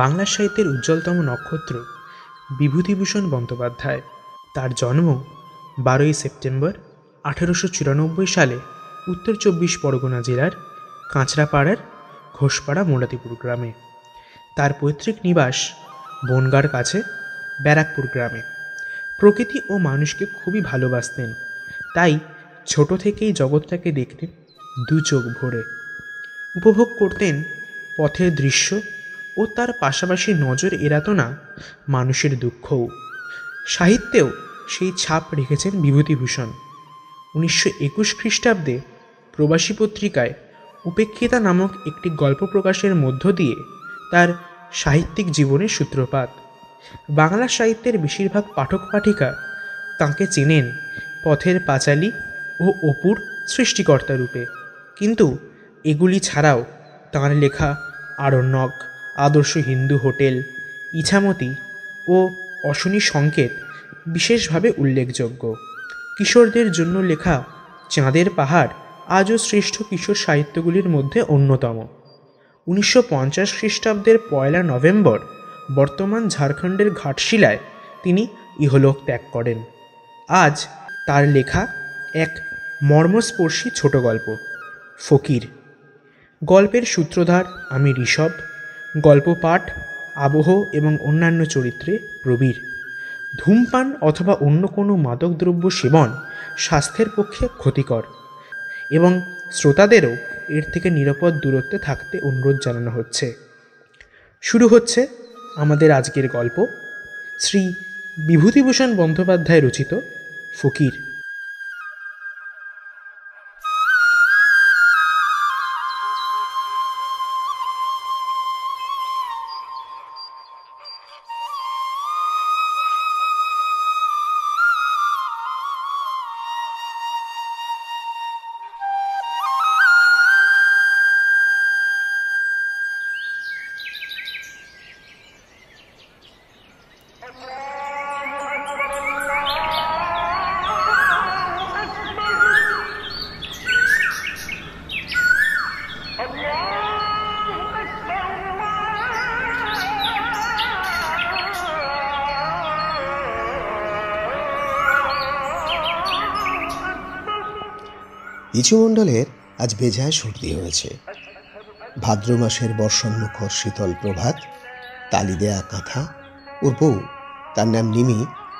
বাংলা সাহিত্যের উজ্জ্বলতম নক্ষত্র বিভূতিভূষণ বন্দ্যোপাধ্যায়। তার জন্ম 12ই সেপ্টেম্বর 1894 সালে উত্তর চব্বিশ পরগনা জেলার কাঁচরাপাড়ার ঘোষপাড়া মোড়াতিপুর গ্রামে। তার পৈতৃক নিবাস বনগাঁর কাছে ব্যারাকপুর গ্রামে। প্রকৃতি ও মানুষকে খুবই ভালোবাসতেন, তাই ছোট থেকেই জগৎটাকে দেখতেন দু চোখ ভরে। উপভোগ করতেন পথের দৃশ্য ও তার পাশাপাশি নজর এড়াতো না মানুষের দুঃখও। সাহিত্যেও সেই ছাপ রেখেছেন বিভূতিভূষণ। 1921 খ্রিস্টাব্দে প্রবাসী পত্রিকায় উপেক্ষিতা নামক একটি গল্প প্রকাশের মধ্য দিয়ে তার সাহিত্যিক জীবনের সূত্রপাত। বাংলা সাহিত্যের বেশিরভাগ পাঠক পাঠিকা তাঁকে চেনেন পথের পাঁচালী ও অপুর সৃষ্টিকর্তা রূপে, কিন্তু এগুলি ছাড়াও তাঁর লেখা আরণ্যক, আদর্শ হিন্দু হোটেল, ইছামতি ও অশনি সংকেত বিশেষভাবে উল্লেখযোগ্য। কিশোরদের জন্য লেখা চাঁদের পাহাড় আজও শ্রেষ্ঠ কিশোর সাহিত্যগুলির মধ্যে অন্যতম। 1950 খ্রিস্টাব্দের 1 নভেম্বর বর্তমান ঝাড়খণ্ডের ঘাটশিলায় তিনি ইহলোক ত্যাগ করেন। আজ তার লেখা এক মর্মস্পর্শী ছোট গল্প ফকির। গল্পের সূত্রধার আমি ঋষভ, গল্প পাঠ আবহ এবং অন্যান্য চরিত্রে প্রবীর। ধূমপান অথবা অন্য কোনো মাদকদ্রব্য সেবন স্বাস্থ্যের পক্ষে ক্ষতিকর এবং শ্রোতাদেরও এর থেকে নিরাপদ দূরত্বে থাকতে অনুরোধ জানানো হচ্ছে। শুরু হচ্ছে আমাদের আজকের গল্প, শ্রী বিভূতিভূষণ বন্দ্যোপাধ্যায় রচিত ফকির। ইচুমণ্ডলের আজ বেজায় সর্দি হয়েছে। ভাদ্র মাসের বর্ষণমুখর শীতল প্রভাত, তালি দেয়া কাঁথা, ওর বউ, তার নাম নিমি,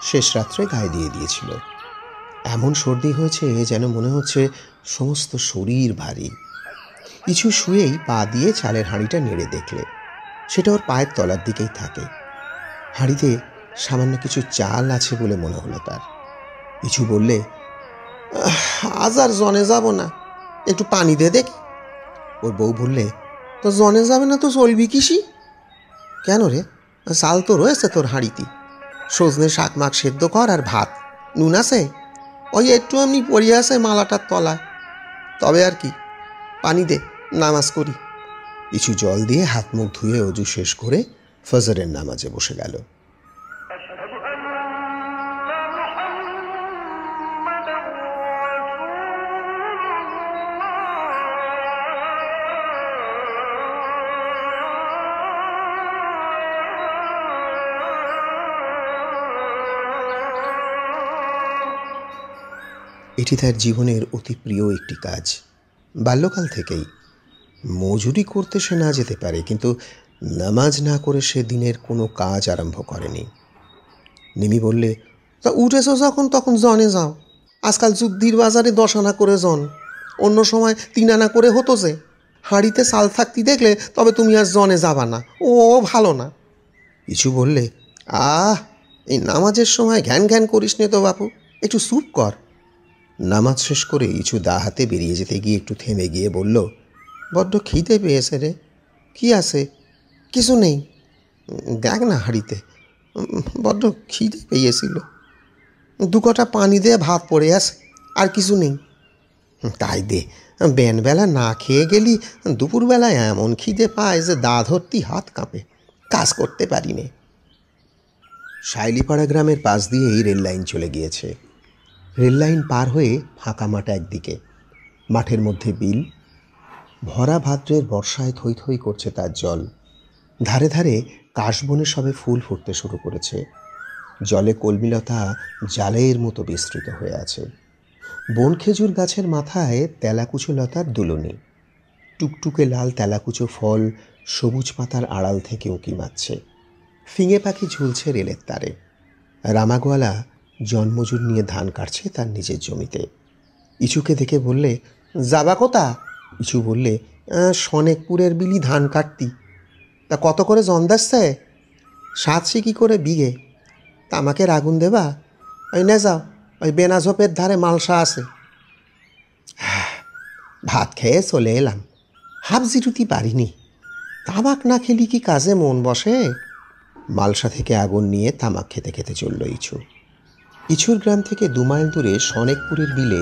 শেষ রাত্রে গায়ে দিয়ে দিয়েছিল। এমন সর্দি হয়েছে যেন মনে হচ্ছে সমস্ত শরীর ভারী। ইচু শুয়েই পা দিয়ে চালের হাঁড়িটা নেড়ে দেখলে সেটা ওর পায়ের তলার দিকেই থাকে। হাঁড়িতে সামান্য কিছু চাল আছে বলে মনে হলো তার। ইচু বললে, আজ আর জনে যাব না, একটু পানি দে দেখি। ওর বউ বললে, তো জনে যাবে না তো চলবি কিসি? কেন রে, চাল তো রয়েছে তোর হাঁড়িতে, সজনে শাক মাক সেদ্ধ কর আর ভাত, নুন আছে, ওই একটু এমনি পড়িয়ে আছে মালাটার তলায়, তবে আর কি, পানি দে, নামাজ করি। কিছু জল দিয়ে হাত মুখ ধুয়ে অজু শেষ করে ফজরের নামাজে বসে গেল। এটি তার জীবনের অতি প্রিয় একটি কাজ। বাল্যকাল থেকেই মজুরি করতে সে না যেতে পারে, কিন্তু নামাজ না করে সে দিনের কোনো কাজ আরম্ভ করেনি। নিমি বললে, তা উঠেছো যখন তখন জনে যাও। আজকাল যুদ্ধির বাজারে 10 আনা করে জন, অন্য সময় 3 আনা করে হতো যে। হাঁড়িতে চাল থাকতে দেখলে তবে তুমি আর জনে যাবা না, ও ভালো না। কিছু বললে, এই নামাজের সময় ঘ্যান ঘ্যান করিস নে তো বাপু, একটু চুপ কর। নামাজ শেষ করে ইচু দা হাতে বেরিয়ে যেতে গিয়ে একটু থেমে গিয়ে বলল, বড্ড খিদে পেয়েছে রে। কি আছে? কিছু নেই, দেখ না হাঁড়িতে, বড্ড খিদে পেয়েছিল। 2 কটা পানি দিয়ে ভাত পড়ে আছে, আর কিছু নেই। তাই দে, বেনবেলা না খেয়ে গেলি দুপুরবেলায় এমন খিদে পায় যে দা ধরতি হাত কাঁপে, কাজ করতে পারি নে। শাইলিপাড়া গ্রামের পাশ দিয়েই রেল লাইন চলে গিয়েছে। রেল লাইন পার হয়ে ফাঁকা মাঠ একদিকে, মাঠের মধ্যে বিল, ভরা ভাদ্রের বর্ষায় থই থই করছে তার জল। ধারে ধারে কাশবনে সবে ফুল ফুটতে শুরু করেছে। জলে কলমিলতা জালের মতো বিস্তৃত হয়ে আছে। বন খেজুর গাছের মাথায় তেলাকুচো লতার দুলুনি। টুকটুকে লাল তেলাকুচো ফল সবুজ পাতার আড়াল থেকে উঁকি মারছে। ফিঙে পাখি ঝুলছে রেলের তারে। রামাগোয়ালা জন্মজুর নিয়ে ধান কাটছে তার নিজের জমিতে। ইছুকে দেখে বললে, যাবা কোথা? ইছু বললে, সনেকপুরের বিলি ধান কাটতি। তা কত করে জন্দাসছে? 700 কি করে বিঘে। তা আমাকে আগুন দেবা? ওই নে যাও, ওই বেনাঝোপের ধারে মালসা আছে। ভাত খেয়ে চলে এলাম, হাফ জিরুতি পারিনি। তামাক না খেলি কি কাজে মন বসে? মালসা থেকে আগুন নিয়ে তামাক খেতে খেতে চলল ইছু। ইছুর গ্রাম থেকে 2 মাইল দূরে সনেকপুরের বিলে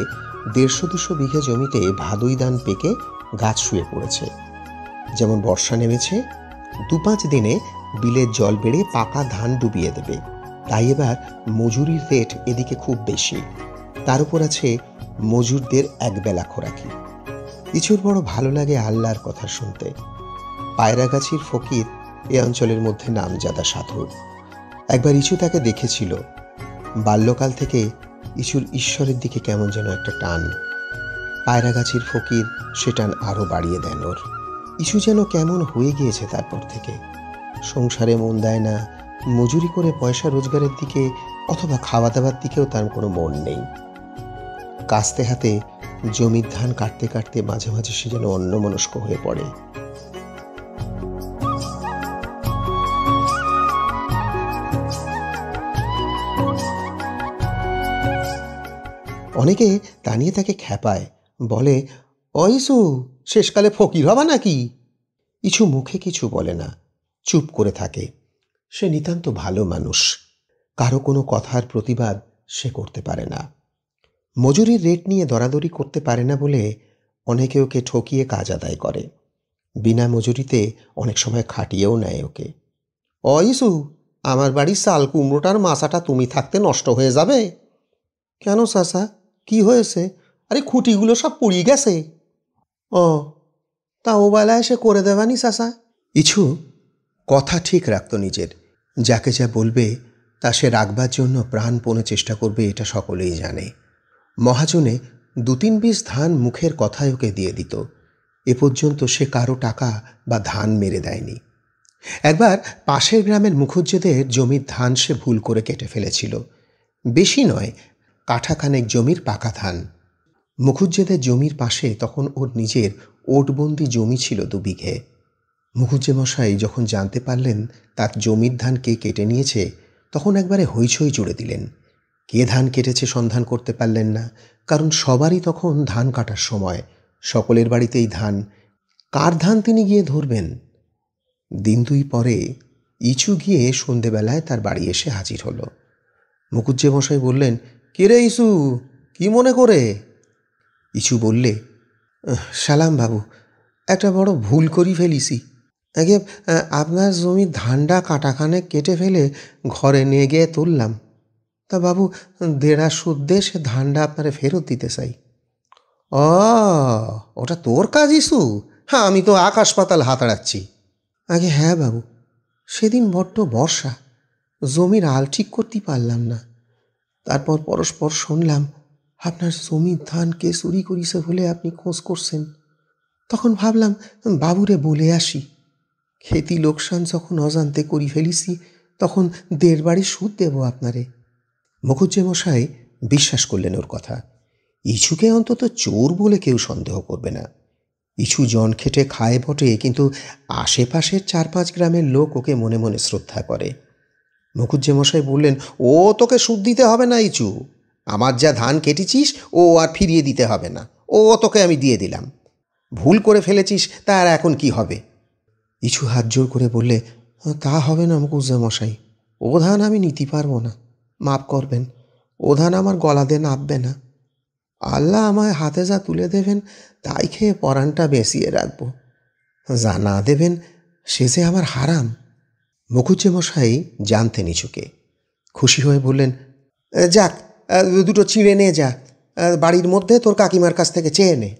150-200 বিঘে জমিতে ভাদুই ধান পেকে গাছ শুয়ে পড়েছে। যেমন বর্ষা নেমেছে, 2-5 দিনে বিলের জল বেড়ে পাকা ধান ডুবিয়ে দেবে। তাই এবার মজুরির রেট এদিকে খুব বেশি। তার উপর আছে মজুরদের একবেলা খোরাকি। ইছুর বড় ভালো লাগে আল্লাহর কথা শুনতে। পায়রাগাছির ফকির এ অঞ্চলের মধ্যে নামজাদা সাধু। একবার ইছু তাকে দেখেছিল। বাল্যকাল থেকে ইছুর ঈশ্বরের দিকে কেমন যেন একটা টান। পায়রাগাছির ফকির সে টান আরও বাড়িয়ে দেন ওর। ইছু যেন কেমন হয়ে গিয়েছে তারপর থেকে। সংসারে মন দেয় না, মজুরি করে পয়সা রোজগারের দিকে অথবা খাওয়া দাওয়ার দিকেও তার কোনো মন নেই। কাস্তে হাতে জমির ধান কাটতে কাটতে মাঝে মাঝে সে যেন অন্যমনস্ক হয়ে পড়ে। অনেকে তা নিয়ে তাকে খ্যাপায়, বলে, ইছু শেষকালে ফকির হবা নাকি? ইছু মুখে কিছু বলে না, চুপ করে থাকে। সে নিতান্ত ভালো মানুষ, কারো কোনো কথার প্রতিবাদ সে করতে পারে না। মজুরির রেট নিয়ে দরাদরি করতে পারে না বলে অনেকে ওকে ঠকিয়ে কাজ আদায় করে। বিনা মজুরিতে অনেক সময় খাটিয়েও নেয় ওকে। ইছু, আমার বাড়ির চাল কুমড়োটার মাচাটা তুমি থাকতে নষ্ট হয়ে যাবে। কেন চাচা, কি হয়েছে? আরে খুঁটিগুলো সব পুড়িয়ে গেছে। তা ও বেলায় সে করে দেবানি চাচা? ইছু কথা ঠিক রাখত নিজের। যাকে যা বলবে তা সে রাখবার জন্য প্রাণপণে চেষ্টা করবে, এটা সকলেই জানে। মহাজনে 2-3 বিষ ধান মুখের কথায় ওকে দিয়ে দিত। এ পর্যন্ত সে কারো টাকা বা ধান মেরে দেয়নি। একবার পাশের গ্রামের মুখুজ্জেদের জমির ধান সে ভুল করে কেটে ফেলেছিল। বেশি নয়, কাঠাখানেক জমির পাকা ধান। মুখুজ্জেদের জমির পাশে তখন ওর নিজের ওটবন্দি জমি ছিল 2 বিঘে। মুখুজ্জে মশাই যখন জানতে পারলেন তার জমির ধান কে কেটে নিয়েছে, তখন একবারে হইচই জুড়ে দিলেন। কে ধান কেটেছে সন্ধান করতে পারলেন না, কারণ সবারই তখন ধান কাটার সময়, সকলের বাড়িতেই ধান। কার ধান তিনি গিয়ে ধরবেন? 2 দিন পরে ইছু গিয়ে সন্ধেবেলায় তার বাড়ি এসে হাজির হলো। মুখুজ্জে মশাই বললেন, কে রে ইছু, কি মনে করে? ইছু বললে, সালাম বাবু, একটা বড় ভুল করি ফেলিছি। আগে আপনার জমির ধানটা কাটাখানে কেটে ফেলে ঘরে নিয়ে গিয়ে তুললাম। তা বাবু, 1.5 সুদ্ধে সে ধানটা আপনারে ফেরত দিতে চাই। ওটা তোর কাজ ইছু? হ্যাঁ, আমি তো আকাশ পাতাল হাতাড়াচ্ছি। আগে হ্যাঁ বাবু, সেদিন বড্ড বর্ষা, জমির আল ঠিক করতে পারলাম না। তারপর পরস্পর শুনলাম আপনার জমির ধান কে চুরি করিছে বলে আপনি খোঁজ করছেন। তখন ভাবলাম বাবুরে বলে আসি। খেতি লোকসান যখন অজান্তে করি ফেলিছি, তখন 1.5 বাড়ি সুদ দেব আপনারে। মুখুজ্জে মশাই বিশ্বাস করলেন ওর কথা। ইছুকে অন্তত চোর বলে কেউ সন্দেহ করবে না। ইছু জন খেটে খায় বটে, কিন্তু আশেপাশের 4-5 গ্রামের লোক ওকে মনে মনে শ্রদ্ধা করে। মুখুজ্জে মশাই বললেন, ও তোকে সুদ দিতে হবে না ইছু, আমার যা ধান কেটেছিস ও আর ফিরিয়ে দিতে হবে না, ও তোকে আমি দিয়ে দিলাম। ভুল করে ফেলেছিস, তার এখন কি হবে? ইছু হাত জোর করে বললে, তা হবে না মুখুজ্জে মশাই, ও ধান আমি নিতে পারবো না, মাপ করবেন। ও ধান আমার গলাতে নাববে না। আল্লাহ আমায় হাতে যা তুলে দেবেন তাই খেয়ে পরানটা বেঁচিয়ে রাখবো, যা না দেবেন সে যে আমার হারাম। মুখুজ্জে মশাই জানতেন ইছুকে। খুশি হয়ে বললেন, যাক, 2টো চিঁড়ে নিয়ে যা, বাড়ির মধ্যে তোর কাকিমার কাছ থেকে চেয়ে নে।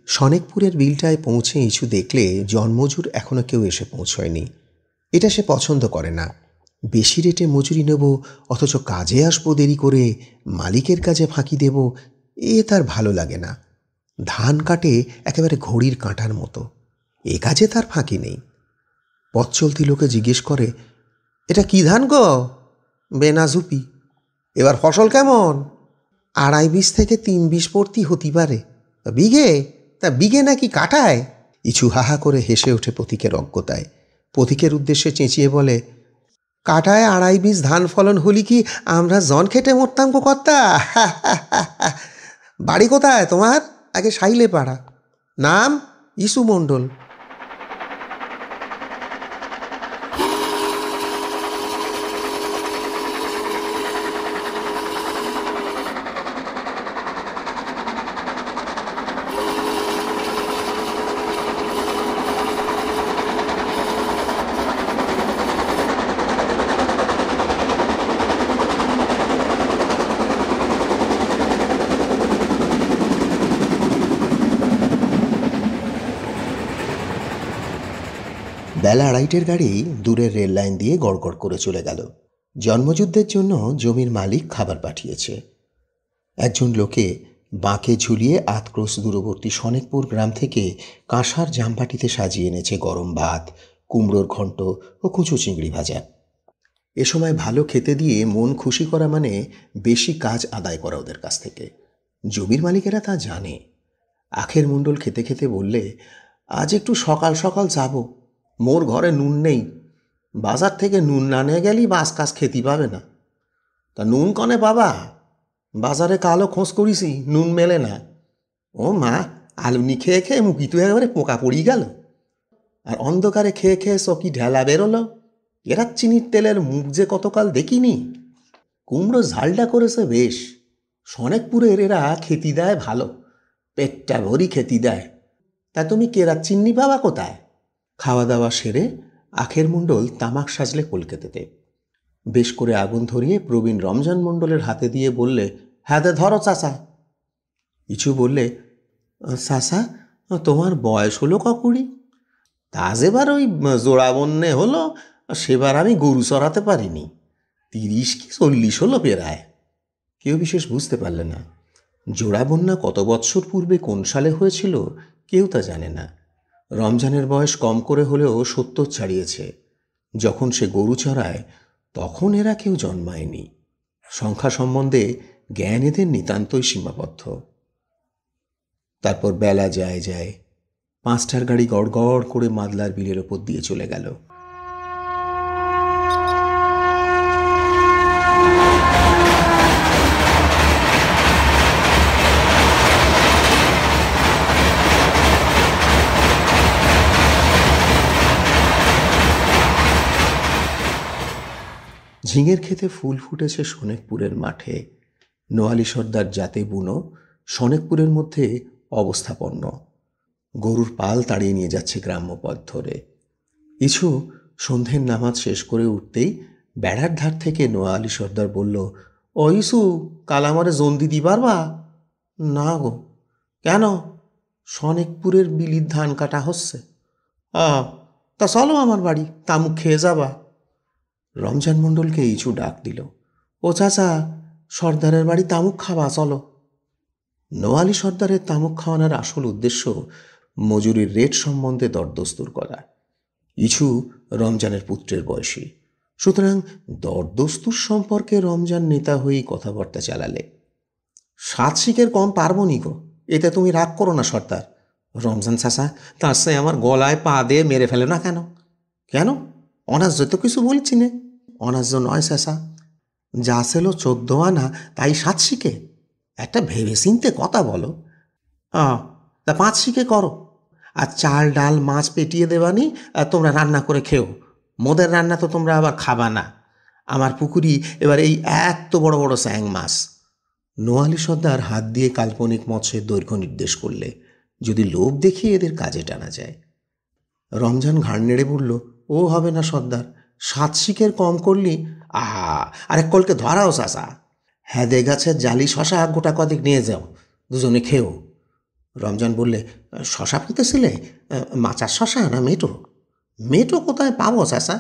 সনেকপুরের বিলটায় পৌঁছে ইছু দেখলে জন্মজুর এখনো কেউ এসে পৌঁছয়নি। এটা সে পছন্দ করে না। বেশি রেটে মজুরি নেব, অথচ কাজে আসবো দেরি করে, মালিকের কাজে ফাঁকি দেব, এ তার ভালো লাগে না। ধান কাটে একেবারে ঘড়ির কাঁটার মতো, এ কাজে তার ফাঁকি নেই। পথ চলতি লোকে জিজ্ঞেস করে, এটা কি ধান গো? বেনাজুপি। এবার ফসল কেমন? 2.5 থেকে 3 পড়তি হতে পারে। বিঘে? তা বিঘে নাকি কাটায়? ইছু হাহা করে হেসে ওঠে পথিকের অজ্ঞতায়। পথিকের উদ্দেশ্যে চেঁচিয়ে বলে, কাটায় 2.5 ধান ফলন হলি কি আমরা জন খেটে মরতাম গো কর্তা? বাড়ি কোথায় তোমার? আগে সাইলে পাড়া। নাম? ইসু মণ্ডল। বেলা 2:30-টের গাড়ি দূরের রেল লাইন দিয়ে গড়গড় করে চলে গেল। জন্মযুদ্ধের জন্য জমির মালিক খাবার পাঠিয়েছে। একজন লোকে বাঁকে ঝুলিয়ে 8 ক্রোশ দূরবর্তী সনেকপুর গ্রাম থেকে কাঁসার জামবাটিতে সাজিয়ে এনেছে গরম ভাত, কুমড়োর ঘণ্ট ও কুচো চিংড়ি ভাজা। এ সময় ভালো খেতে দিয়ে মন খুশি করা মানে বেশি কাজ আদায় করা ওদের কাছ থেকে। জমির মালিকেরা তা জানে। আখের মুণ্ডল খেতে খেতে বললে, আজ একটু সকাল সকাল যাব, মোর ঘরে নুন নেই। বাজার থেকে নুন না নিয়ে গেলেই বাস কাজ খেতে পাবে না। তা নুন কনে বাবা? বাজারে কালো খোঁজ করিছি, নুন মেলে না। ও মা, আলুনি খেয়ে খেয়ে মুখি তো একেবারে পোকা পড়ি গেল। আর অন্ধকারে খেয়ে খেয়ে সকি ঢেলা বেরোলো। এরা চিনির তেলের মুখ যে কতকাল দেখিনি। কুমড়ো ঝালটা করেছে বেশ। সনেকপুরের এরা খেতি দেয় ভালো, পেটটা ভরি খেতি দেয়। তা তুমি কেরাত চিন্নি পাবা কোথায়? খাওয়া দাওয়া সেরে আখের মুণ্ডল তামাক সাজলে কলকাতাতে। বেশ করে আগুন ধরিয়ে প্রবীণ রমজান মণ্ডলের হাতে দিয়ে বললে, হ্যাঁ দে ধরো চাচা। কিছু বললে, চাচা তোমার বয়স হলো ককুড়ি? তা যেবার ওই জোড়া বন্যে হলো, সেবার আমি গরু চড়াতে পারিনি। 30 কি 40 হলো পেরায়। কেউ বিশেষ বুঝতে পারলে না। জোড়া বন্যা কত বৎসর পূর্বে কোন সালে হয়েছিল কেউ তা জানে না। রমজানের বয়স কম করে হলেও 70 ছাড়িয়েছে। যখন সে গরু চড়ায় তখন এরা কেউ জন্মায়নি। সংখ্যা সম্বন্ধে জ্ঞান এদের নিতান্তই সীমাবদ্ধ। তারপর বেলা যায় যায়, 5টার গাড়ি গড়গড় করে মাদলার বিলের ওপর দিয়ে চলে গেল। ঝিঙের ক্ষেতে ফুল ফুটেছে সনেকপুরের মাঠে। নোয়ালি সর্দার জাতে বুনো সনেকপুরের মধ্যে অবস্থাপন্ন। গরুর পাল তাড়িয়ে নিয়ে যাচ্ছে গ্রাম্য পথ ধরে। ইছু সন্ধ্যের নামাজ শেষ করে উঠতেই বেড়ার ধার থেকে নোয়ালি সর্দার বলল, ও ইসু, কাল আমারে জন্দি দি পারবা? না গো। কেন? সনেকপুরের বিলির ধান কাটা হচ্ছে। তা চলো আমার বাড়ি, তামুক খেয়ে যাবা। রমজান মণ্ডলকে ইছু ডাক দিল, ও চাচা, সর্দারের বাড়ি তামুক খাবা, চলো। নোয়ালি সর্দারের তামুক খাওয়ানোর আসল উদ্দেশ্য মজুরির রেট সম্বন্ধে দরদস্তুর করা। ইছু রমজানের পুত্রের বয়সী, সুতরাং দরদস্তুর সম্পর্কে রমজান নেতা হয়েই কথাবার্তা চালালে। 7 শিকের কম পারব নি গো, এতে তুমি রাগ করো না সর্দার। রমজান চাচা, তার সে আমার গলায় পা দিয়ে মেরে ফেলে না কেন? কেন? অনার্য তো কিছু বলছি নে। অনার্য নয় চাচা, যা ছিল 14 আনা তাই 7 শিকে। একটা ভেবে চিনতে কথা বলো। তা 5 শিকে করো, আর চাল ডাল মাছ পেটিয়ে দেবানি, আর তোমরা রান্না করে খেও। মোদের রান্না তো তোমরা আবার খাবা না। আমার পুকুরি এবার এই এত বড় বড় স্যাং মাছ। নোয়ালি সর্দার হাত দিয়ে কাল্পনিক মৎস্যের দৈর্ঘ্য নির্দেশ করলে, যদি লোভ দেখিয়ে এদের কাজে টানা যায়। রমজান ঘাড় নেড়ে বলল, ও হবে না সর্দার, 7 শিকের কম করলি। আরেক কলকে ধরাও চাচা। হ্যাদে গাছের জালি শশা গোটা কদিক নিয়ে যাও, দুজনে খেও। রমজান বললে, শশা পেতেছিলে? মাচার শশা না মেটো? মেটো কোথায় পাবো চাচা?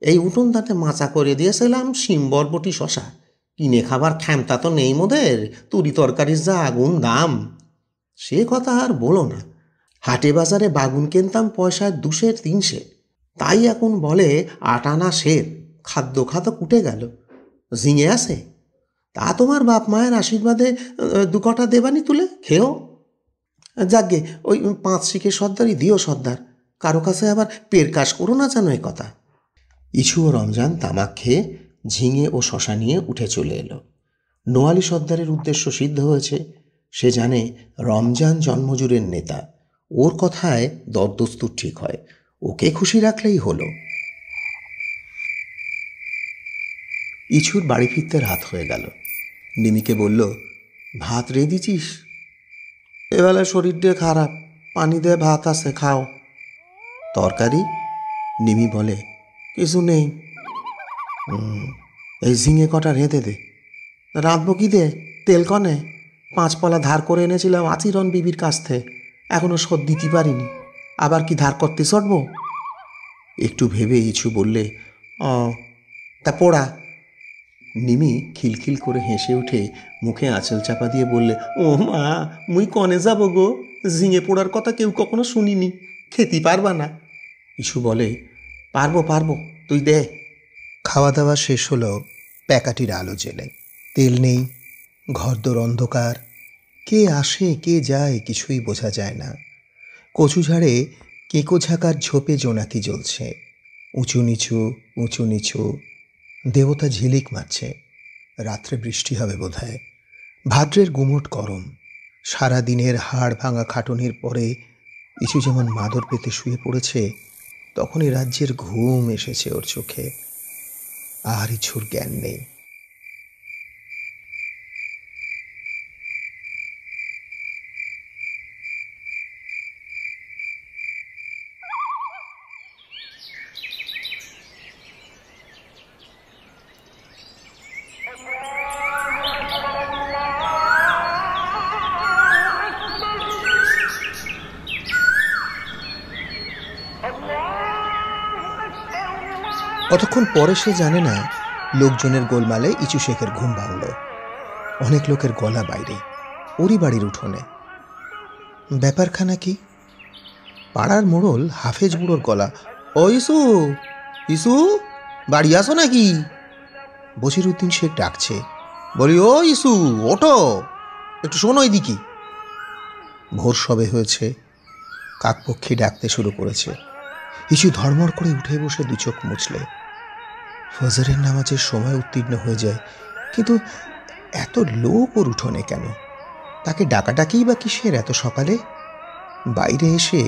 এই উঠোন তাতে মাচা করে দিয়েছিলাম শিম বরবটি শশা, কিনে খাবার ক্ষমতা তো নেই মোদের, তুরি তরকারির যা আগুন দাম। সে কথা আর বলো না, হাটে বাজারে বাগুন কিনতাম পয়সায় 200-300, তাই এখন বলে 8 আনা সের, খাদ্য খাদ্য কুটে গেল। ঝিঙে আছে, তা তোমার বাপ মায়ের আশীর্বাদে 2 কটা দেবানি তুলে খেও। যাকগে, ওই 5 শিখে সর্দারই দিও সর্দার, কারো কাছে আবার পেরকাশ করো না জানো এ কথা। ইছু ও রমজান তামাক খেয়ে ঝিঙে ও শশা নিয়ে উঠে চলে এলো। নোয়ালি সর্দারের উদ্দেশ্য সিদ্ধ হয়েছে। সে জানে রমজান জন্মজুরের নেতা, ওর কথায় দরদস্তুর ঠিক হয়, ওকে খুশি রাখলেই হলো। ইছুর বাড়ি ফিরতে রাত হয়ে গেল। নিমিকে বলল, ভাত রেঁধেছিস? এবেলা শরীরটা খারাপ, পানি দিয়ে ভাত আছে, খাও। তরকারি? নিমি বলে, কিছু নেই। এই ঝিঙে কটা রেঁধে দে। রাঁধবো কি দে, তেল কনে? 5 পলা ধার করে এনেছিলাম আচিরন বিবির কাছ থেকে, এখনো শোধ দিতে পারিনি, আবার কি ধার করতে চড়ব? একটু ভেবে ইছু বললে, ও তা পোড়া। নিমি খিলখিল করে হেসে উঠে মুখে আঁচল চাপা দিয়ে বললে, ও মা, মুই কনে যাব গো, ঝিঙে পোড়ার কথা কেউ কখনো শুনিনি, খেতে পারবা না? ইছু বলে, পারবো পারবো, তুই দে। খাওয়া দাওয়া শেষ হলো প্যাকাটির আলো জেলে। তেল নেই, ঘরদোর অন্ধকার, কে আসে কে যায় কিছুই বোঝা যায় না। কচু ঝাড়ে কেঁকো ঝাঁকার ঝোপে জোনাকি জ্বলছে, উঁচু নিচু উঁচু নিচু, দেবতা ঝিলিক মারছে। রাত্রে বৃষ্টি হবে বোধহয়। ভাদ্রের গুমোট গরম। সারা দিনের হাড় ভাঙা খাটুনির পরে ইছু যেমন মাদর পেতে শুয়ে পড়েছে, তখনই রাজ্যের ঘুম এসেছে ওর চোখে। আর ইছুর জ্ঞান নেই। কতক্ষণ পরে সে জানে না, লোকজনের গোলমালে ইচু শেখের ঘুম ভাঙল। অনেক লোকের গলা বাইরে, ওরই বাড়ির উঠোনে। ব্যাপারখানা কি? পাড়ার মোড়ল হাফেজ বুড়োর গলা, ও ইসু, ইসু, বাড়ি আসো নাকি? বশিরউদ্দিন শেখ ডাকছে। বলি, ও ইসু, ওঠো, একটু শোনো এদিকে। ভোর সবে হয়েছে, কাকপক্ষী ডাকতে শুরু করেছে। ইছু ধর্মর করে উঠে বসে 2 চোখ মুছলে। ফজরের নামাজের সময় উত্তীর্ণ হয়ে যায়, কিন্তু এত লোক ওর উঠোনে কেন? তাকে ডাকাডাকিই বা কিসের এত সকালে? বাইরে এসে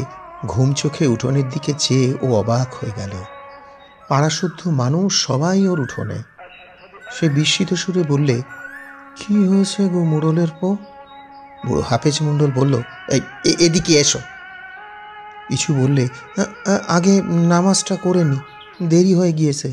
ঘুম চোখে উঠোনের দিকে চেয়ে ও অবাক হয়ে গেল। পাড়াশুদ্ধ মানুষ সবাই ওর উঠোনে। সে বিস্মিত সুরে বললে, কি হয়েছে গো মোড়লের পো? বুড়ো হাফেজ মণ্ডল বলল, এদিকে এসো। ইছু বললে, আগে নামাজটা করে নি, দেরি হয়ে গিয়েছে।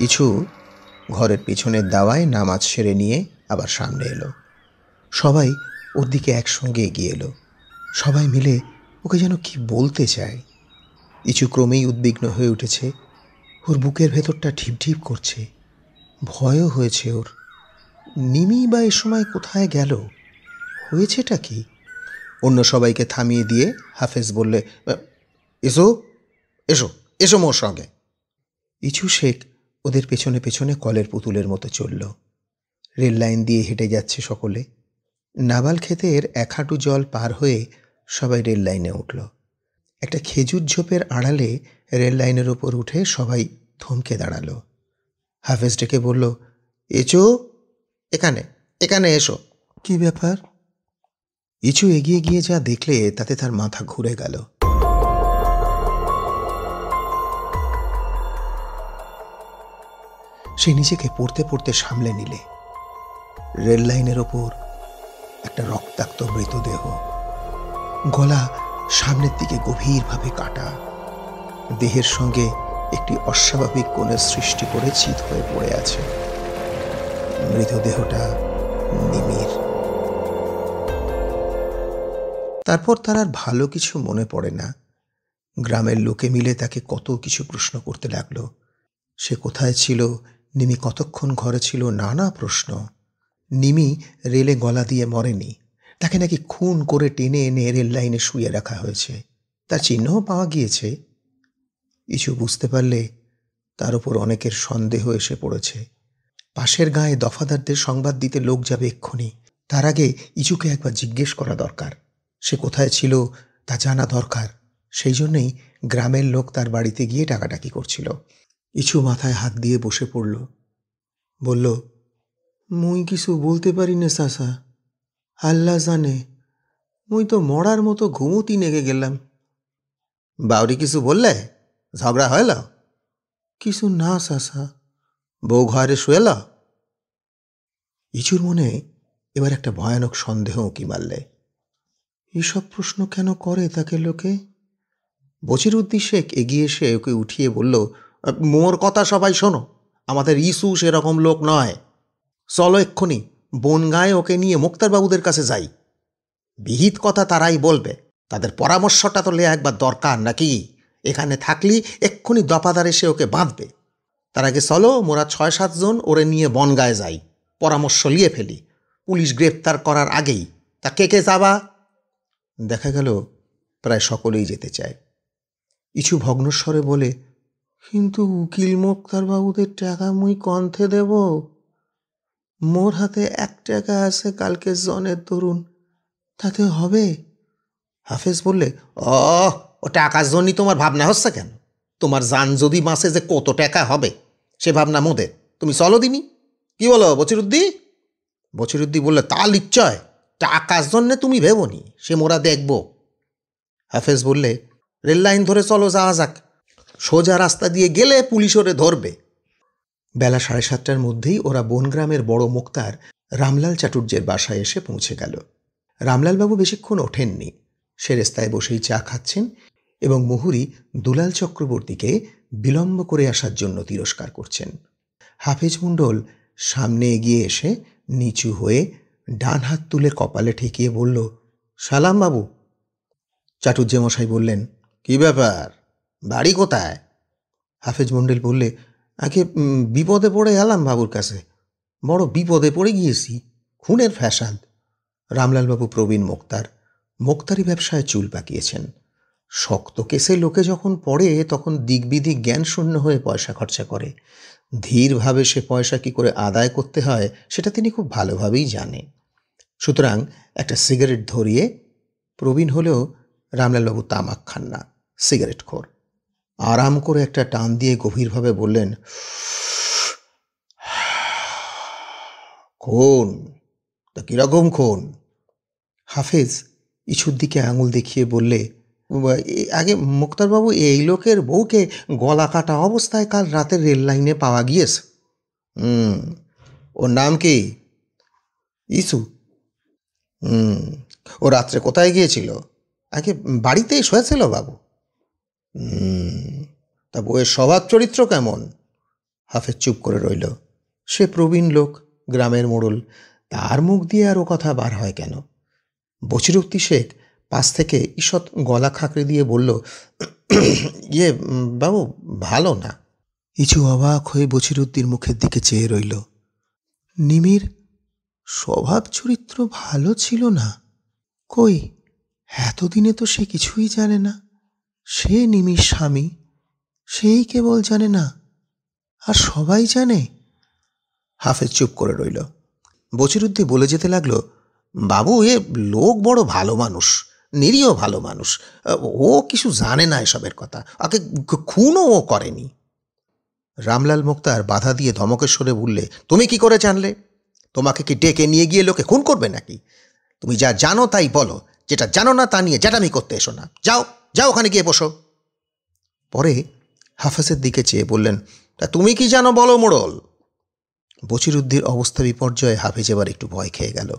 ইছু ঘরের পিছনের দাওয়ায় নামাজ সেরে নিয়ে আবার সামনে এলো। সবাই ওর দিকে একসঙ্গে এগিয়ে এলো। সবাই মিলে ওকে যেন কি বলতে চায়। ইছু ক্রমেই উদ্বিগ্ন হয়ে উঠেছে। ওর বুকের ভেতরটা ঢিপ ঢিপ করছে। ভয়ও হয়েছে ওর। নিমি বা এ সময় কোথায় গেল? হয়েছেটা কি? অন্য সবাইকে থামিয়ে দিয়ে হাফেজ বললে, এসো এসো এসো মোর সঙ্গে। ইছু শেখ ওদের পেছনে পেছনে কলের পুতুলের মতো চলল। রেল লাইন দিয়ে হেঁটে যাচ্ছে সকলে। নাবাল ক্ষেতের 1 হাঁটু জল পার হয়ে সবাই রেল লাইনে উঠল। একটা খেজুর ঝোপের আড়ালে রেল লাইনের ওপর উঠে সবাই থমকে দাঁড়ালো। হাফেজ ডেকে বলল, এচো, এখানে এখানে এসো। কি ব্যাপার? ইছু এগিয়ে গিয়ে যা দেখলে তাতে তার মাথা ঘুরে গেল। সে নিজেকে পড়তে পড়তে সামলে নিলে। রেল লাইনের ওপর একটা রক্তাক্ত মৃতদেহ, গলা সামনের দিকে গভীরভাবে কাটা, দেহের সঙ্গে একটি অস্বাভাবিক কোণের সৃষ্টি করে চিত হয়ে পড়ে আছে। মৃতদেহটা নিমির। তারপর তার আর ভালো কিছু মনে পড়ে না। গ্রামের লোকে মিলে তাকে কত কিছু প্রশ্ন করতে লাগলো। সে কোথায় ছিল, নিমি কতক্ষণ ঘরে ছিল, নানা প্রশ্ন। নিমি রেলে গলা দিয়ে মরেনি, তাকে নাকি খুন করে টেনে এনে রেল লাইনে শুয়ে রাখা হয়েছে। তার চিহ্নও পাওয়া গিয়েছে। ইচু বুঝতে পারলে তার উপর অনেকের সন্দেহ এসে পড়েছে। পাশের গাঁয়ে দফাদারদের সংবাদ দিতে লোক যাবে এক্ষুনি। তার আগে ইচুকে একবার জিজ্ঞেস করা দরকার। সে কোথায় ছিল তা জানা দরকার। সেই জন্যেই গ্রামের লোক তার বাড়িতে গিয়ে ডাকাডাকি করছিল। ইচু মাথায় হাত দিয়ে বসে পড়ল, বলল, মুই কিছু বলতে পারি না চাচা, আল্লাহ জানে, মুই তো মরার মতো ঘুমুতি নেগে গেলাম। বাউরি কিছু বললে? ঝগড়া হইল? কিছু না চাচা। বউ ঘরে শুয়েল? ইচুর মনে এবার একটা ভয়ানক সন্দেহ উঁকি মারলে। এসব প্রশ্ন কেন করে তাকে লোকে? বচিরউদ্দিন শেখ এগিয়ে এসে ওকে উঠিয়ে বলল, মোর কথা সবাই শোনো, আমাদের ইসু সেরকম লোক নয়। চলো এক্ষুনি বনগাঁয়ে ওকে নিয়ে মোক্তারবাবুদের কাছে যাই। বিহিত কথা তারাই বলবে, তাদের পরামর্শটা তো লেয়া একবার দরকার নাকি? এখানে থাকলি এক্ষুনি দফাদার এসে ওকে বাঁধবে। তার আগে চলো মোরা ৬-৭ জন ওরে নিয়ে বনগাঁয়ে যাই, পরামর্শ লিয়ে ফেলি, পুলিশ গ্রেপ্তার করার আগেই। তা কে কে যাবা? দেখা গেল প্রায় সকলেই যেতে চায়। কিছু ভগ্নস্বরে বলে, কিন্তু উকিল মোক্তারবাবুদের টাকা মুই কণ্ঠে দেব? মোর হাতে ১ টাকা আছে কালকে জনের দরুন, তাতে হবে? হাফেজ বললে, ও টাকার জন্যই তোমার ভাবনা হচ্ছে কেন? তোমার জান যদি মাসে যে কত টাকা হবে সে ভাবনা মোদের। তুমি চলো দিনি। কি বলো বচিরুদ্দি? বচিরুদ্দি বললে, তা নিশ্চয়, টাকার জন্যে তুমি ভেবনি, সে মোরা দেখব। হাফেজ বললে, রেল লাইন ধরে চলো, যাওয়া যাক। সোজা রাস্তা দিয়ে গেলে পুলিশ ওরে ধরবে। বেলা 7:30টার মধ্যেই ওরা বনগ্রামের বড় মোক্তার রামলাল চাটুর্যের বাসায় এসে পৌঁছে গেল। রামলালবাবু বেশিক্ষণ ওঠেননি, সে রেস্তায় বসেই চা খাচ্ছেন এবং মুহুরী দুলাল চক্রবর্তীকে বিলম্ব করে আসার জন্য তিরস্কার করছেন। হাফেজ মণ্ডল সামনে এগিয়ে এসে নিচু হয়ে ডান হাত তুলে কপালে ঠেকিয়ে বলল, সালাম বাবু। চাটুর্যে মশাই বললেন, কি ব্যাপার, বাড়ি কোথায়? হাফেজ মণ্ডল বললে, আগে বিপদে পড়ে এলাম বাবুর কাছে, বড় বিপদে পড়ে গিয়েছি, খুনের ফ্যাসাদ। রামলালবাবু প্রবীণ মোক্তার, মোক্তারি ব্যবসায় চুল পাকিয়েছেন। শক্ত কেসে লোকে যখন পড়ে তখন দিকবিদিক জ্ঞান শূন্য হয়ে পয়সা খরচা করে। ধীরভাবে সে পয়সা কি করে আদায় করতে হয় সেটা তিনি খুব ভালোভাবেই জানে। সুতরাং একটা সিগারেট ধরিয়ে, প্রবীণ হলেও রামলালবাবু তামাক খান না, সিগারেট খোর, আরাম করে একটা টান দিয়ে গভীরভাবে বললেন, খুন? তা কিরকম খুন? হাফেজ ইছুর দিকে আঙুল দেখিয়ে বললে, আগে মোক্তারবাবু, এই লোকের বউকে গলা কাটা অবস্থায় কাল রাতে রেল লাইনে পাওয়া গিয়েছে। ওর নাম কি? ইসু। ও রাত্রে কোথায় গিয়েছিল? আগে বাড়িতেই শুয়েছিল বাবু। তা বউয়ের স্বভাব চরিত্র কেমন? হাফেজ চুপ করে রইল। সে প্রবীণ লোক, গ্রামের মোড়ল, তার মুখ দিয়ে আর ও কথা বার হয় কেন? বচিরুদ্দিন শেখ পাশ থেকে ঈষৎ গলা খাঁকড়ে দিয়ে বলল, বাবু, ভালো না। কিছু অবাক হয়ে বচিরুদ্দির মুখের দিকে চেয়ে রইল। নিমির স্বভাব চরিত্র ভালো ছিল না? কই, এতদিনে তো সে কিছুই জানে না। সে নিমির স্বামী, সেই কেবল জানে না, আর সবাই জানে। হাফেজ চুপ করে রইল। বচিরুদ্দিন বলে যেতে লাগলো, বাবু, এ লোক বড় ভালো মানুষ, নিরীহ ভালো মানুষ, ও কিছু জানে না এসবের কথা, ওকে খুনও ও করেনি। রামলাল মোক্তার বাধা দিয়ে ধমকেশ্বরে বললে, তুমি কি করে জানলে? তোমাকে কি ডেকে নিয়ে গিয়ে লোকে খুন করবে নাকি? তুমি যা জানো তাই বলো, যেটা জানো না তা নিয়ে জ্যাঠামি করতে এসো না। যাও যাও, ওখানে গিয়ে বসো। পরে হাফেজের দিকে চেয়ে বললেন, তা তুমি কি জানো বলো মোড়ল। বচিরুদ্দির অবস্থা বিপর্যয়ে হাফেজ এবার একটু ভয় খেয়ে গেল।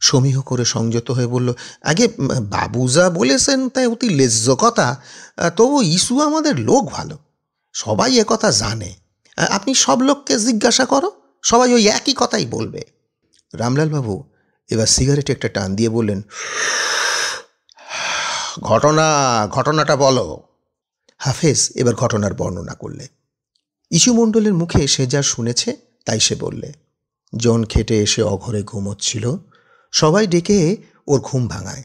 সমীহ করে সংযত হয়ে বলল, আগে বাবু যা বলেছেন তাই অতি লেজ্জ কথা, তবু ইস্যু আমাদের লোক ভালো, সবাই কথা জানে। আপনি সব লোককে জিজ্ঞাসা করো, সবাই ওই একই কথাই বলবে। রামলালবাবু এবার সিগারেটে একটা টান দিয়ে বললেন, ঘটনাটা বলো। হাফেজ এবার ঘটনার বর্ণনা করলে। ইস্যু মণ্ডলের মুখে সে যা শুনেছে তাই সে বললে। জন খেটে এসে অঘরে ঘুমোচ্ছিল, সবাই ডেকে ওর ঘুম ভাঙায়।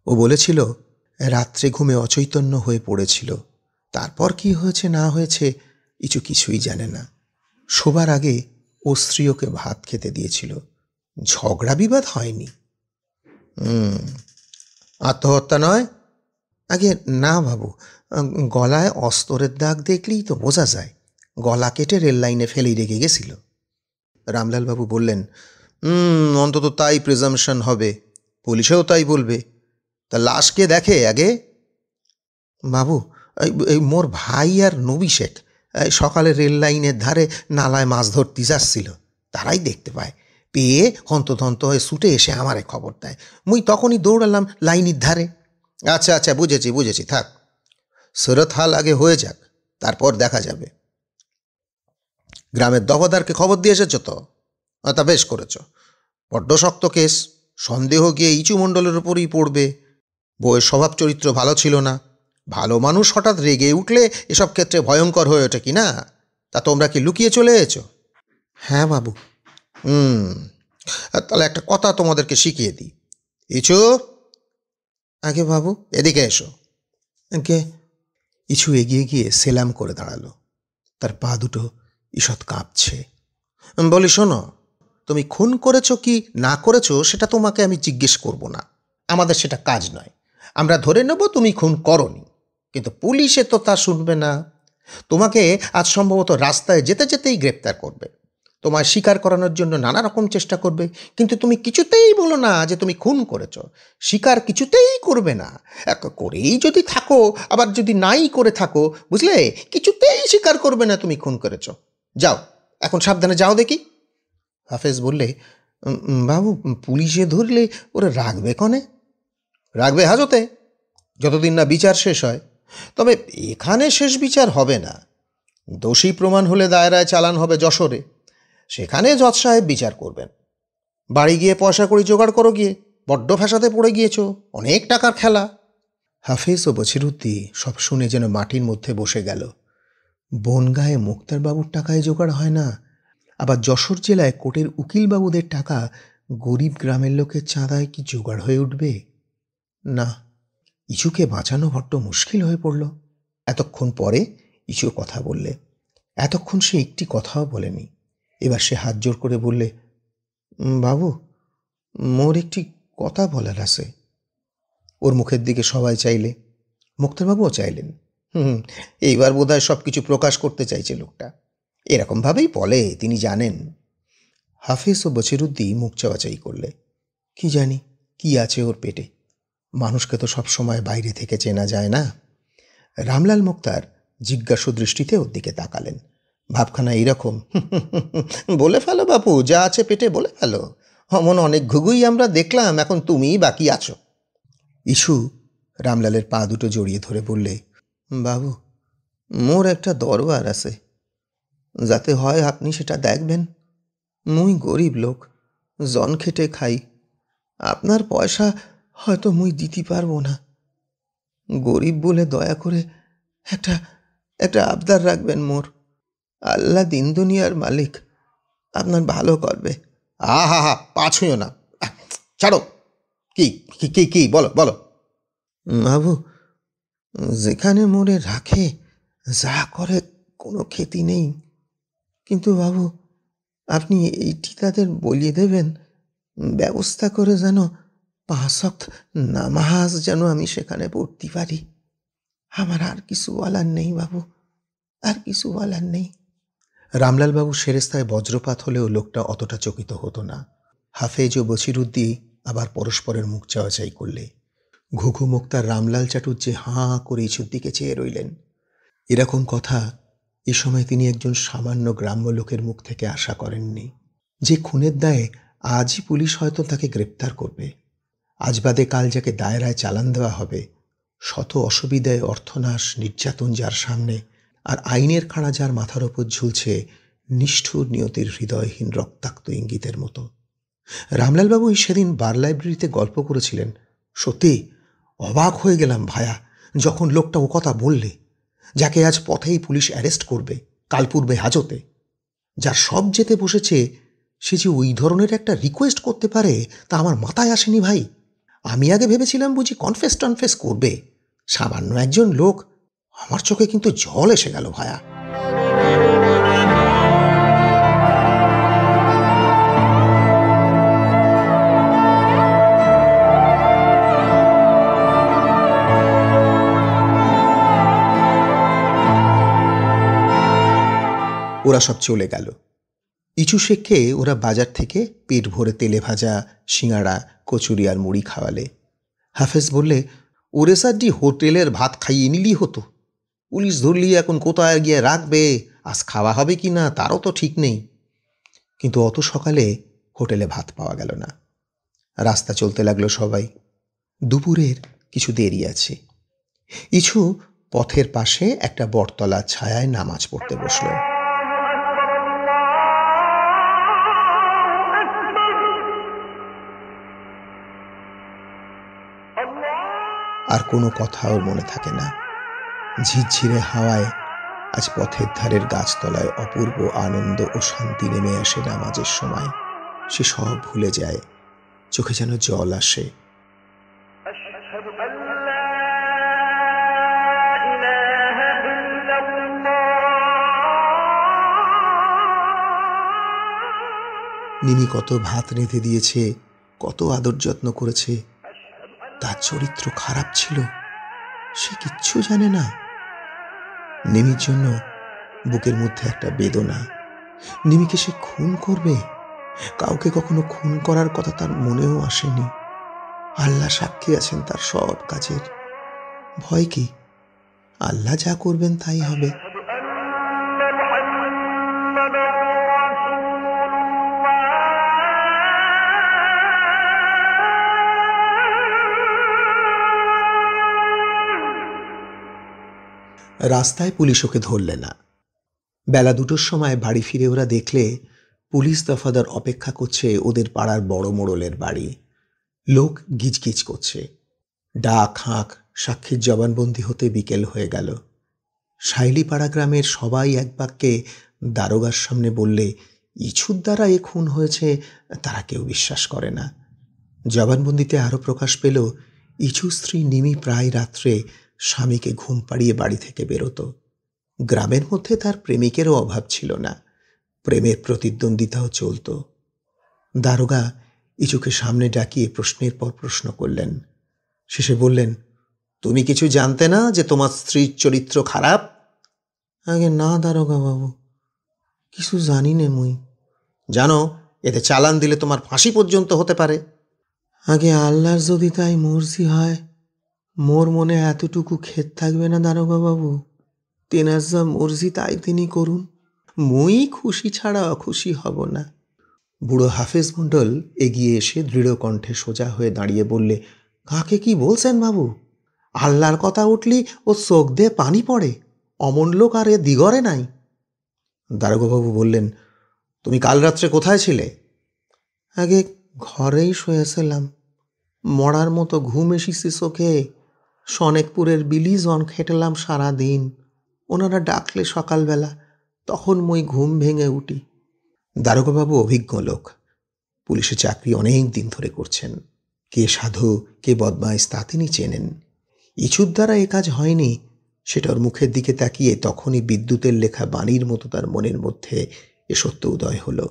ও বলেছিল রাত্রে ঘুমে অচৈতন্য হয়ে পড়েছিল, তারপর কি হয়েছে না হয়েছে ইচু কিছুই জানে না। শোবার আগে ও স্ত্রী ওকে ভাত খেতে দিয়েছিল, ঝগড়া বিবাদ হয়নি। আত্মহত্যা নয়? আগে না বাবু, গলায় অস্তরের দাগ দেখলেই তো বোঝা যায়, গলা কেটে রেল লাইনে ফেলেই রেখে গেছিল। রামলালবাবু বললেন, অন্তত তাই প্রিজাম্পশন হবে, পুলিশেও তাই বলবে। তা লাশ কে দেখে আগে? বাবু, এই মোর ভাই আর নবী শেখ সকালে রেল লাইনের ধারে নালায় মাছ ধরতে যাচ্ছিল, তারাই দেখতে পায়, পেয়ে হন্তদন্ত হয়ে ছুটে এসে আমারে খবর দেয়। মুই তখনই দৌড়ালাম লাইনের ধারে। আচ্ছা বুঝেছি, থাক, সুরত হাল আগে হয়ে যাক, তারপর দেখা যাবে। গ্রামের দফাদারকে খবর দিয়ে এসেছ তো? তা বেশ করেছ। বড্ড শক্ত কেস, সন্দেহ গিয়ে ইচু মণ্ডলের উপরই পড়বে। বউয়ের স্বভাব চরিত্র ভালো ছিল না, ভালো মানুষ হঠাৎ রেগে উঠলে এসব ক্ষেত্রে ভয়ঙ্কর হয়ে ওঠে কি না? তা তোমরা কি লুকিয়ে চলে এসেছো? হ্যাঁ বাবু। তাহলে একটা কথা তোমাদেরকে শিখিয়ে দিই। ইচু, আগে বাবু এদিকে এসো। আগে। ইচু এগিয়ে গিয়ে সেলাম করে দাঁড়ালো, তার পা দুটো ঈষৎ কাঁপছে। বলি শোনো, তুমি খুন করেছো কি না করেছো সেটা তোমাকে আমি জিজ্ঞেস করব না, আমাদের সেটা কাজ নয়। আমরা ধরে নেব তুমি খুন করনি, কিন্তু পুলিশে তো তা শুনবে না। তোমাকে আজ সম্ভবত রাস্তায় যেতে যেতেই গ্রেপ্তার করবে, তোমায় স্বীকার করানোর জন্য নানা রকম চেষ্টা করবে, কিন্তু তুমি কিছুতেই বলো না যে তুমি খুন করেছো, স্বীকার কিছুতেই করবে না। করেই যদি থাকো, আবার যদি নাই করে থাকো, বুঝলে, কিছুতেই স্বীকার করবে না তুমি খুন করেছো। যাও, এখন সাবধানে যাও দেখি। হাফেজ বললে, বাবু পুলিশে ধরলে ওরা রাখবে কনে? রাখবে হাজতে, যতদিন না বিচার শেষ হয়। তবে এখানে শেষ বিচার হবে না, দোষী প্রমাণ হলে দায়রায় চালান হবে যশোরে, সেখানে জজ সাহেব বিচার করবেন। বাড়ি গিয়ে পয়সা কড়ি জোগাড় করো গিয়ে, বড্ড ফ্যাসাদে পড়ে গিয়েছো, অনেক টাকার খেলা। হাফেজ ও বছিরুদ্দি সব শুনে যেন মাটির মধ্যে বসে গেল। বনগাঁয়ে মুক্তারবাবুর টাকায় জোগাড় হয় না, আবার যশোর জেলায় কোর্টের উকিলবাবুদের টাকা গরিব গ্রামের লোকের চাঁদায় কি জোগাড় হয়ে উঠবে? না, ইচুকে বাঁচানো বড্ড মুশকিল হয়ে পড়ল। এতক্ষণ পরে ইচু কথা বললে, এতক্ষণ সে একটি কথাও বলেনি। এবার সে হাত জোর করে বললে, বাবু মোর একটি কথা বলার আছে। ওর মুখের দিকে সবাই চাইলে, মুক্তারবাবুও চাইলেন। এইবার বোধহয় সব কিছু প্রকাশ করতে চাইছে লোকটা, এরকমভাবেই বলে, তিনি জানেন। হাফেজ ও বছিরুদ্দি মুখ চাওয়াচাই করলে। কি জানি কি আছে ওর পেটে, মানুষকে তো সব সময় বাইরে থেকে চেনা যায় না। রামলাল মুক্তার জিজ্ঞাসু দৃষ্টিতে ওর দিকে তাকালেন, ভাবখানা এইরকম, বলে ফেলো বাপু, যা আছে পেটে বলে ফেলো, অমন অনেক ঘুঘুই আমরা দেখলাম, এখন তুমিই বাকি আছো। ইস্যু রামলালের পা দুটো জড়িয়ে ধরে বললে, বাবু মোর একটা দরবার আছে, যাতে হয় আপনি সেটা দেখবেন। মুই গরিব লোক, জন খেটে খাই, আপনার পয়সা হয়তো মুই দিতে পারবো না, গরিব বলে দয়া করে একটা একটা আবদার রাখবেন মোর। আল্লাহ দিন দুনিয়ার মালিক, আপনার ভালো করবে। হা পা ছুঁয়ো না, ছাড়ো। কি কি কি কি বলো বলো। বাবু যেখানে মোরে রাখে যা করে কোনো ক্ষতি নেই, কিন্তু বাবু আপনি এইটি তাদের বলিয়ে দেবেন, ব্যবস্থা করে যেন 5 ওয়াক্ত নামাজ যেন আমি সেখানে পড়তে পারি। আমার আর কিছু বলার নেই বাবু, আর কিছু বলার নেই। রামলালবাবু সেরেস্তায় বজ্রপাত হলেও লোকটা অতটা চকিত হতো না। হাফেজ ও বছিরুদ্দি আবার পরস্পরের মুখ চাওয়াচাই করলে। ঘুঘু মুক্তার রামলাল চাটুজ্জে হাঁ করে ইছুর দিকে চেয়ে রইলেন। এরকম কথা এ সময় তিনি একজন সামান্য গ্রাম্য লোকের মুখ থেকে আশা করেননি। যে খুনের দায়ে আজই পুলিশ হয়তো তাকে গ্রেপ্তার করবে। আজ বাদে কাল যাকে দায়রায় চালান দেওয়া হবে, শত অসুবিধায় অর্থনাশ, নির্যাতন যার সামনে, আর আইনের খাড়া যার মাথার ওপর ঝুলছে নিষ্ঠুর নিয়তির হৃদয়হীন রক্তাক্ত ইঙ্গিতের মতো। রামলালবাবু সেদিন বার লাইব্রেরিতে গল্প করেছিলেন। সত্যি অবাক হয়ে গেলাম ভায়া, যখন লোকটা ও কথা বললে, যাকে আজ পথেই পুলিশ অ্যারেস্ট করবে, কাল পূর্বে হাজতে, যার সব যেতে বসেছে, সে যে ওই ধরনের একটা রিকোয়েস্ট করতে পারে তা আমার মাথায় আসেনি ভাই। আমি আগে ভেবেছিলাম বুঝি কনফেস টনফেস করবে, সামান্য একজন লোক। আমার চোখে কিন্তু জল এসে গেল ভায়া। ওরা সব চলে গেল। ইচু শেখকে ওরা বাজার থেকে পেট ভরে তেলে ভাজা সিঙাড়া, কচুরি আর মুড়ি খাওয়ালে। হাফেজ বললে, ওরে স্যারটি হোটেলের ভাত খাইয়ে নিলি হতো। পুলিশ ধরলি এখন কোথায় গিয়ে রাখবে, আজ খাওয়া হবে কি না তারও তো ঠিক নেই। কিন্তু অত সকালে হোটেলে ভাত পাওয়া গেল না। রাস্তা চলতে লাগলো সবাই। দুপুরের কিছু দেরি আছে। ইছু পথের পাশে একটা বটতলার ছায়ায় নামাজ পড়তে বসল। আর কোনো কথা ওর মনে থাকে না। ঝিরঝিরে হাওয়ায় আজ পথের ধারের গাছতলায় অপূর্ব আনন্দ ও শান্তি নেমে আসে নামাজের সময়। সে সব ভুলে যায়, চোখে যেন জল আসে। নিনি কত ভাত রেঁধে দিয়েছে, কত আদর যত্ন করেছে। তার চরিত্র খারাপ ছিল, সে কিচ্ছু জানে না। নিমির জন্য বুকের মধ্যে একটা বেদনা। নিমিকে সে খুন করবে। কাউকে কখনো খুন করার কথা তার মনেও আসেনি। আল্লাহ সাক্ষী আছেন তার সব কাজের। ভয় কি? আল্লাহ যা করবেন তাই হবে। রাস্তায় পুলিশ ওকে ধরলে না। বেলা 2টোর সময় বাড়ি ফিরে ওরা দেখলে পুলিশ দফাদার অপেক্ষা করছে ওদের পাড়ার বড় মোড়লের বাড়ি। লোক গিজগিজ করছে। ডাক হাঁক, সাক্ষীর জবানবন্দি হতে বিকেল হয়ে গেল। শাইলিপাড়া গ্রামের সবাই এক বাক্যে দারোগার সামনে বললে ইছুর দ্বারা এ খুন হয়েছে তারা কেউ বিশ্বাস করে না। জবানবন্দিতে আরও প্রকাশ পেল ইছু স্ত্রী নিমি প্রায় রাত্রে স্বামীকে ঘুম পাড়িয়ে বাড়ি থেকে বেরোতো। গ্রামের মধ্যে তার প্রেমিকেরও অভাব ছিল না। প্রেমের প্রতিদ্বন্দ্বিতাও চলত। দারোগা ইছুকে সামনে ডাকিয়ে প্রশ্নের পর প্রশ্ন করলেন। শেষে বললেন, তুমি কিছু জানতে না যে তোমার স্ত্রীর চরিত্র খারাপ? আগে না দারোগা বাবু, কিছু জানি নে মুই। জানো, এতে চালান দিলে তোমার ফাঁসি পর্যন্ত হতে পারে। আগে আল্লাহর যদি তাই মর্জি হয়, মোর মনে এতটুকু খেদ থাকবে না দারোগা বাবু। তেনার যা মর্জি তাই তিনি করুন, মুই খুশি ছাড়া অখুশি হব না। বুড়ো হাফেজ মণ্ডল এগিয়ে এসে দৃঢ় কণ্ঠে সোজা হয়ে দাঁড়িয়ে বললে, কাকে কি বলছেন বাবু? আল্লাহর কথা উঠলি ও চোখ দিয়ে পানি পড়ে, অমন লোক আর এ দিগরে নাই। দারোগাবাবু বললেন, তুমি কাল রাত্রে কোথায় ছিলে? আগে ঘরেই শুয়েছিলাম। মরার মতো ঘুম এসেছে চোখে। সনেকপুরের বিলি জন খেটেলাম সারা দিন। ওনারা ডাকলে সকালবেলা, তখন মই ঘুম ভেঙে উঠি। দারোগাবাবু অভিজ্ঞ লোক, পুলিশে চাকরি অনেক দিন ধরে করছেন। কে সাধু কে বদমাইশ তা তিনি চেনেন। ইছুর দ্বারা এ কাজ হয়নি সেটার মুখের দিকে তাকিয়ে তখনই বিদ্যুতের লেখা বাণীর মতো তার মনের মধ্যে এ সত্য উদয় হল।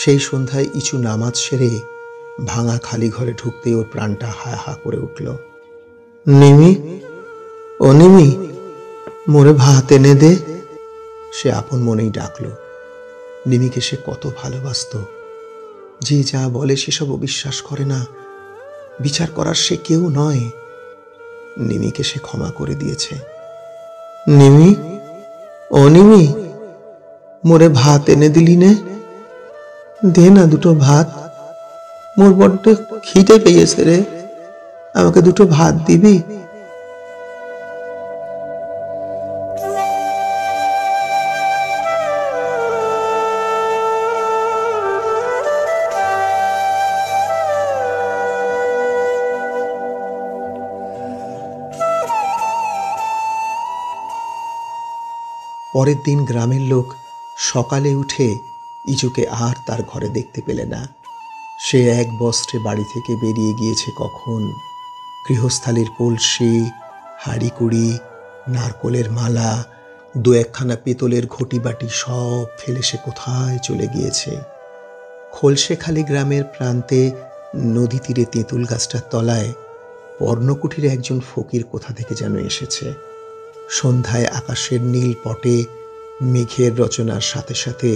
সেই সন্ধ্যায় ইছু নামাজ সেরে ভাঙা খালি ঘরে ঢুকতেই ওর প্রাণটা হা হা করে উঠল। নিমি, ও নিমি, মোরে ভাত এনে দে। সে আপন মনেই ডাকল। নিমিকে সে কত ভালোবাসতো। যে যা বলে সেসব অবিশ্বাস করে না, বিচার করার সে কেউ নয়। নিমিকে সে ক্ষমা করে দিয়েছে। নিমি, ও নিমি, মোরে ভাত এনে দিলি নে, দে না দুটো ভাত, মোর বড্ড খিদে পেয়েছে রে, আমাকে দুটো ভাত দিবি? পরের দিন গ্রামের লোক সকালে উঠে ইজুকে আর তার ঘরে দেখতে পেলে না। সে এক বস্ত্রে বাড়ি থেকে বেরিয়ে গিয়েছে কখন। গৃহস্থালির কলসি, হাঁড়িকুড়ি, নারকোলের মালা, দু একখানা পেতলের ঘটি বাটি সব ফেলে সে কোথায় চলে গিয়েছে। খোলশেখালি গ্রামের প্রান্তে নদী তীরে তেঁতুল গাছটার তলায় পর্ণকুঠির একজন ফকির কোথা থেকে যেন এসেছে। সন্ধ্যায় আকাশের নীল পটে মেঘের রচনার সাথে সাথে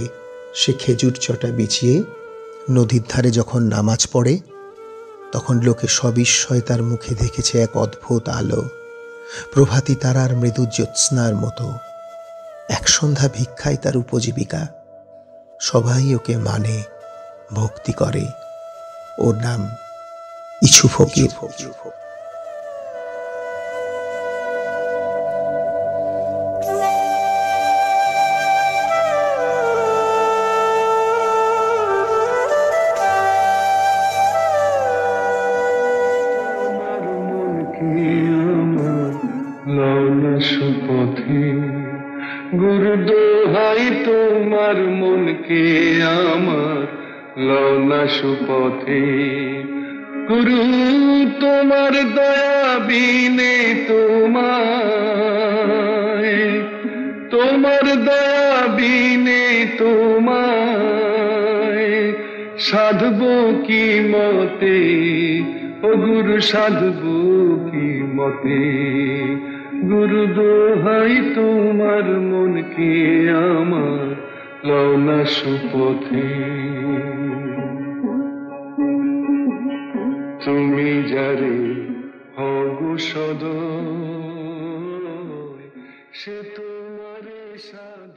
সে খেজুর চটা বিছিয়ে নদীর ধারে যখন নামাজ পড়ে, তখন লোকে সবিস্ময় তার মুখে দেখেছে এক অদ্ভুত আলো, প্রভাতী তারার মৃদু জ্যোৎস্নার মতো। এক সন্ধ্যা ভিক্ষায় তার উপজীবিকা। সবাই ওকে মানে, ভক্তি করে। ওর নাম ইছু ফকির। সুপথে গুরু দোহাই তোমার মনকে আমার লওনা সুপথে, গুরু তোমার দয়া বিনে তোমার দয়া বিনে তোমায় সাধব কি মতে, ও গুরু সাধব কি মতে, গুরু দোহাই তোমার মনকে আমার লওনা সুপথে। তুমি যারে হগু সদয়, সে তোমারে সাধ